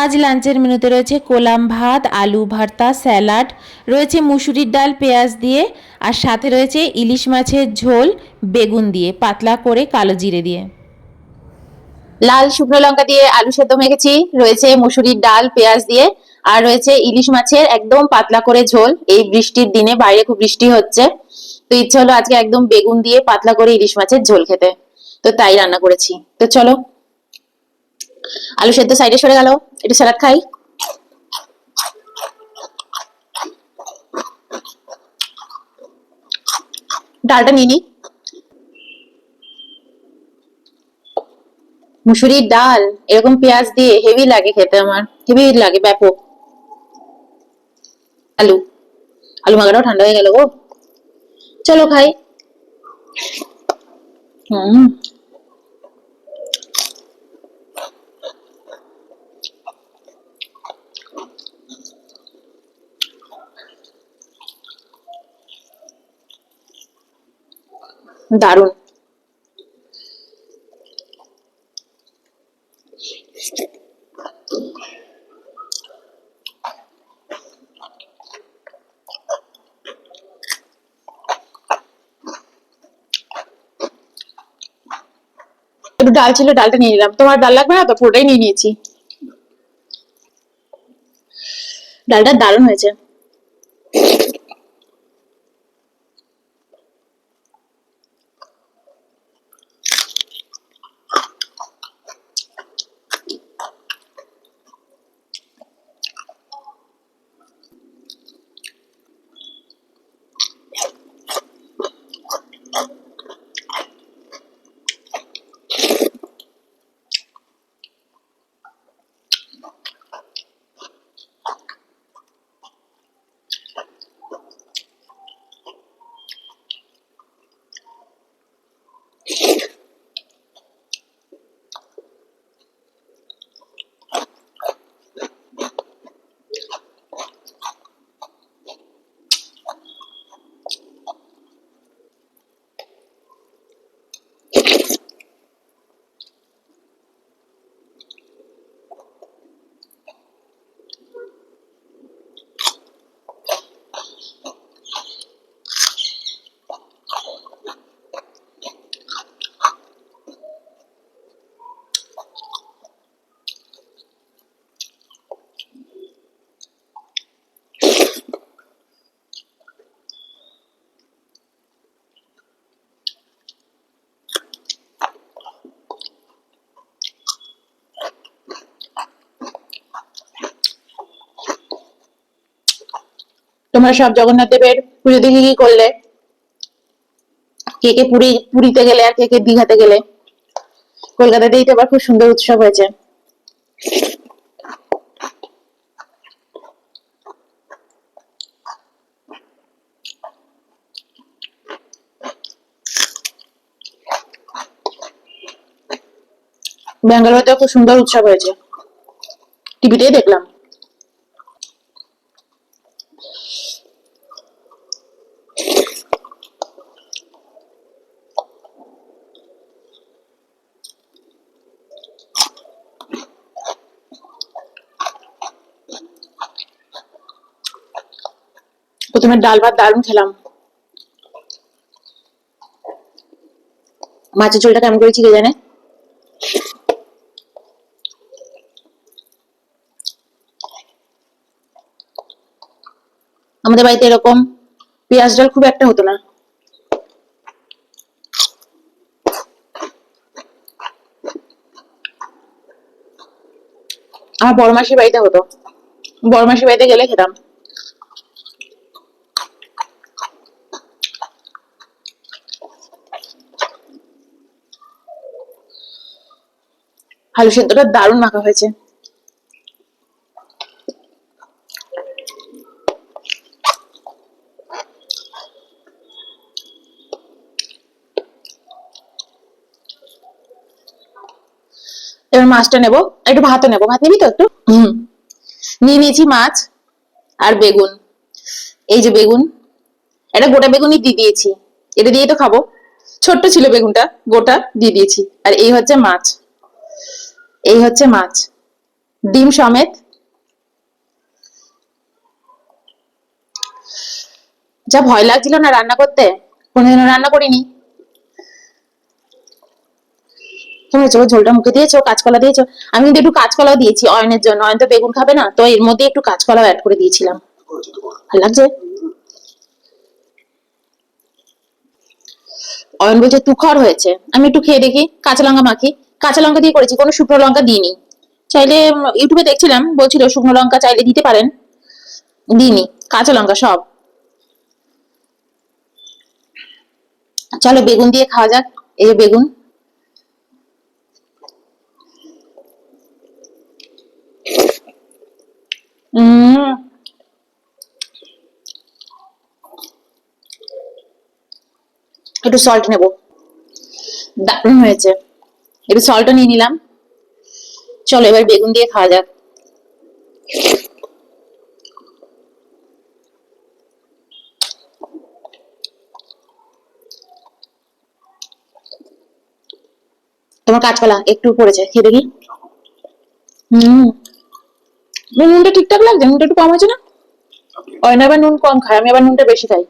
আজ লাঞ্চের মেনুতে রয়েছে কোলাম ভাত, আলু ভর্তা, স্যালাড, রয়েছে মুসুরির ডাল পেঁয়াজ দিয়ে, আর সাথে রয়েছে ইলিশ মাছের ঝোল বেগুন দিয়ে, পাতলা করে কালো জিরে দিয়ে। লাল শুকনো লঙ্কা দিয়ে আলু সেদ্ধ মেখেছি, রয়েছে মুসুরির ডাল পেঁয়াজ দিয়ে, আর রয়েছে ইলিশ মাছের একদম পাতলা করে ঝোল। এই বৃষ্টির দিনে বাইরে খুব বৃষ্টি হচ্ছে, তো ইচ্ছে হলো আজকে একদম বেগুন দিয়ে পাতলা করে ইলিশ মাছের ঝোল খেতে, তো তাই রান্না করেছি। তো চলো, আলু সেদ্ধ সাইডে সরে গেল, একটু স্যালাড খাই। ডালটা নিয়ে নি। মুসুরির ডাল এরকম পেঁয়াজ দিয়ে হেভি লাগে খেতে, আমার হেভি লাগে, ব্যাপক। আলু আলু মাখাটাও ঠান্ডা হয়ে গেল গো, চলো খাই। হুম, দারুন। একটু ডাল ছিল, ডালটা নিয়ে নিলাম। তোমার ডাল লাগবে না তো, পুরোটাই নিয়ে নিয়েছি। ডালটা দারুণ হয়েছে। তোমরা সব জগন্নাথ দেবের পুজো দেখে কি করলে? কে কে পুরীতে গেলে, আর কে কে দীঘাতে গেলে? কলকাতাতেই তো আবার খুব সুন্দর উৎসব হয়েছে। ব্যাঙ্গালোরেতেও খুব সুন্দর উৎসব হয়েছে, টিভিতেই দেখলাম। প্রথমে ডাল ভাত দারুণ খেলাম। মাছের ঝোলটা কেমন করেছি কে জানে। আমাদের বাড়িতে এরকম পেঁয়াজ ডাল খুব একটা হতো না। আমার বড় মাসির বাড়িতে হতো, বড় মাসির বাড়িতে গেলে খেতাম। আলু সেদ্ধটা দারুণ মাখা হয়েছে। এবার মাছটা নেবো, একটু ভাতও নেবো। ভাত নিবি তো একটু? নিয়ে নিয়েছি মাছ আর বেগুন। এই যে বেগুন, এটা গোটা বেগুনই দিয়ে দিয়েছি, এটা দিয়ে তো খাবো। ছোট্ট ছিল বেগুনটা, গোটা দিয়ে দিয়েছি। আর এই হচ্ছে মাছ, এই হচ্ছে মাছ। ডিম সমেত। যা ভয় লাগছিল না রান্না করতে, কোনোদিনও রান্না করিনি। শুনেছো ঝোলটা মুখে দিয়েছো, কাঁচকলা দিয়েছো। আমি কিন্তু একটু কাঁচকলাও দিয়েছি অয়নের জন্য, অয়ন তো বেগুন খাবে না, তো এর মধ্যে একটু কাঁচকলাও অ্যাড করে দিয়েছিলাম। ভালো লাগছে। অয়ন বলছে তুখর হয়েছে, আমি একটু খেয়ে দেখি, কাঁচা লঙ্কা মাখি। কাঁচা লঙ্কা দিয়ে করেছি, কোনো শুকনো লঙ্কা দিইনি। চাইলে ইউটিউবে দেখছিলাম বলছিল শুকনো লঙ্কা চাইলে দিতে পারেন, দিইনি, কাঁচা লঙ্কা সব। চলো বেগুন দিয়ে খাওয়া যাক। এই যে বেগুন, একটু সল্ট নেবো, দারুণ হয়েছে। একটু সল্টও নিয়ে নিলাম। চলো এবার বেগুন দিয়ে খাওয়া যাক। তোমার কাঁচকলা একটু পড়েছে, খেয়ে দেখি। হম, নুনটা ঠিকঠাক লাগছে, নুনটা একটু কম হয়েছে না? অয়না আবার নুন কম খায়, আমি আবার নুনটা বেশি খাই।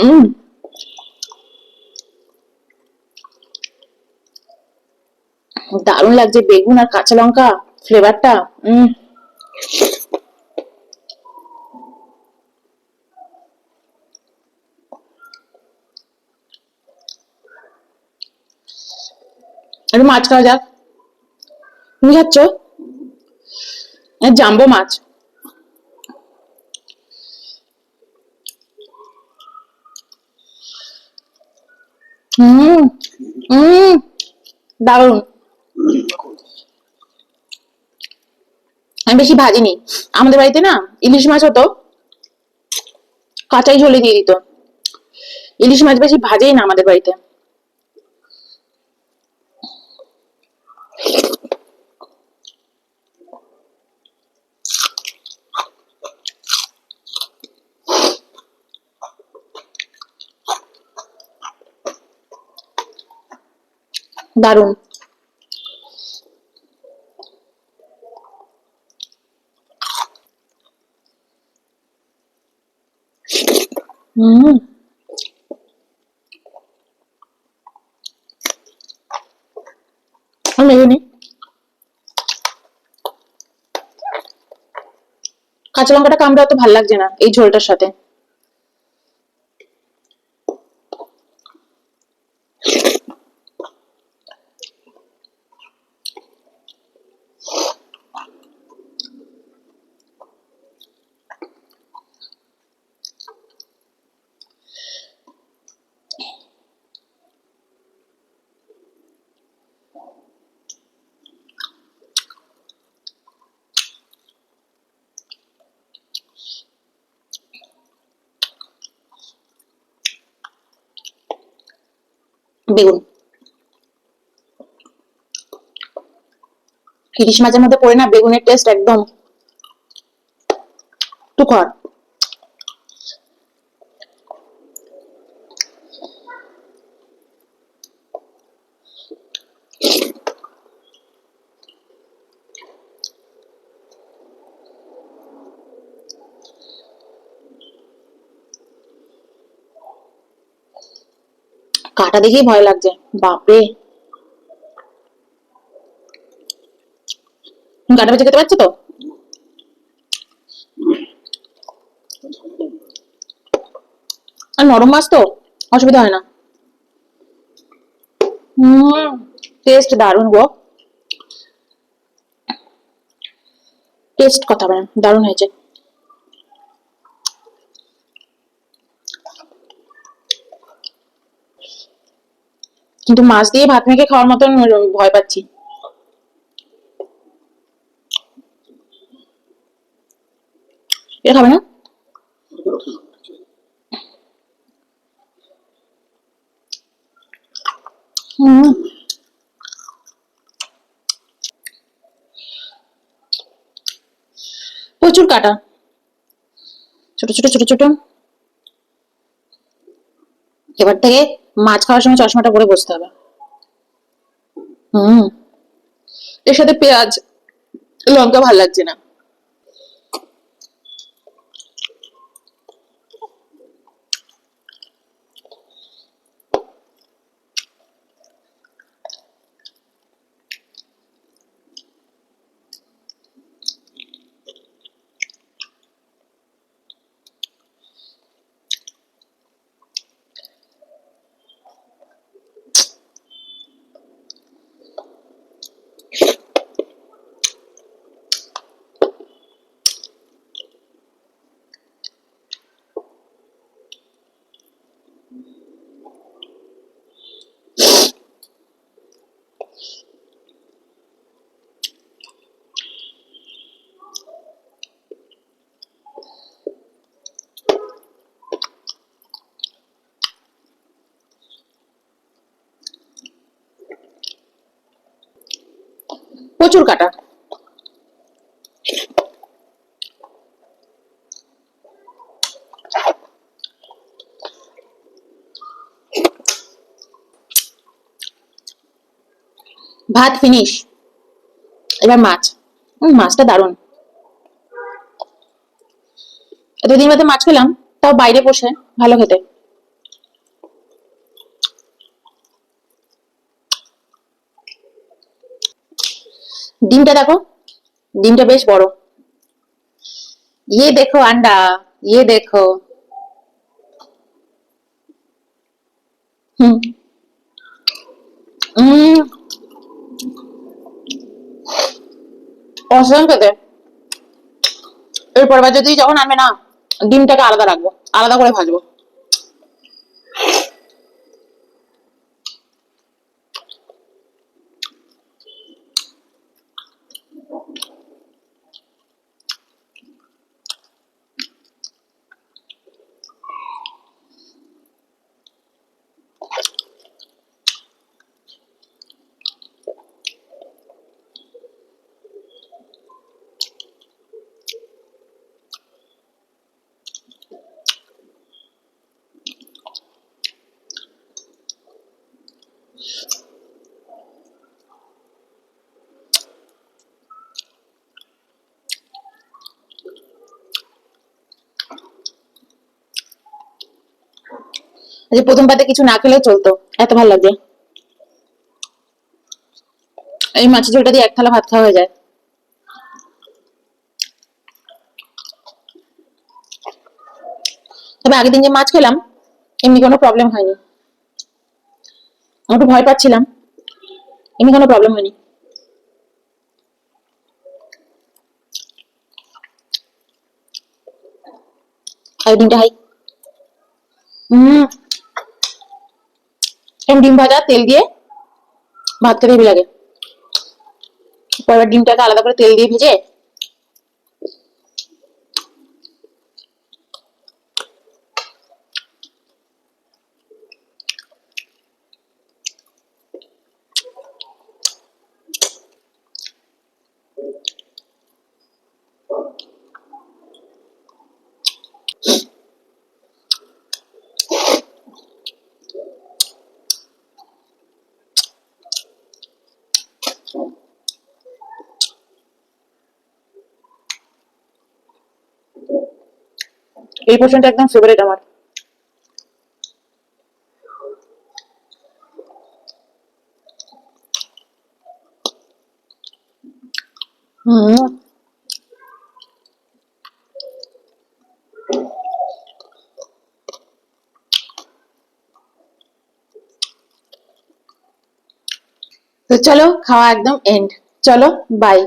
হম, দারুণ লাগছে বেগুন আর কাঁচা লঙ্কা ফ্লেভারটা। একটু মাছ খাওয়া যাক। তুমি খাচ্ছ? জাম্বো মাছ। হম, হম, দারুণ। আমি বেশি ভাজিনি, আমাদের বাড়িতে না ইলিশ মাছ হতো, কাঁচাই ঝোলে দিয়ে দিত। ইলিশ মাছ বেশি ভাজেই না আমাদের বাড়িতে। দারুণ। হম, আমি মেখে কাঁচা লঙ্কাটা কামড়ে অত ভালো লাগছে না এই ঝোলটার সাথে। বেগুন ইলিশ মাছের মধ্যে পড়ে না, বেগুনের টেস্ট একদম তুখর। কাটা দেখেই ভয় লাগছে, বাপরে। কাটা বেঁচে খেতে পারছো তো? আর নরম মাছ তো অসুবিধা হয় না। হম, টেস্ট দারুণ গো, টেস্ট কথা বলেন, দারুণ হয়েছে। কিন্তু মাছ দিয়ে ভাত মেখে খাওয়ার মতন ভয় পাচ্ছি। এটা খাবে না? হম, প্রচুর কাটা, ছোট ছোট ছোট ছোট। এবার থেকে মাছ খাওয়ার সময় চশমাটা পরে বসতে হবে। হুম, এর সাথে পেঁয়াজ লঙ্কা ভালো লাগছে না। প্রচুর কাটা। ভাত ফিনিশ, এবার মাছ। মাছটা দারুণ। এতদিন বাদে মাছ খেলাম, তাও বাইরে বসে, ভালো খেতে। ডিমটা দেখো, ডিমটা বেশ বড়। ये देखो अंडा, ये देखो। হুম হুম, অসাধারণ খেতে। এরপর যদি যখন আনবে না, ডিমটাকে আলাদা রাখবো, আলাদা করে ভাজবো। যে প্রথম পাতে কিছু না খেলে চলতো, এত ভালো লাগে। এই মাছের ঝোলটা দিয়ে এক থালা ভাত খাওয়া হয়ে যায়। তবে আগের দিন যে মাছ খেলাম, এমনি কোনো প্রবলেম হয়নি। আমি একটু ভয় পাচ্ছিলাম, এমনি কোনো প্রবলেম হয়নি। আর ডিমটা হাই। ডিম ভাজা তেল দিয়ে ভাত খেতে হেবি লাগে। পরের ডিমটাকে আলাদা করে তেল দিয়ে ভেজে এই পোর্শনটা একদম ফেভারিট আমার। হুম, তো চলো খাওয়া একদম এন্ড। চলো বাই।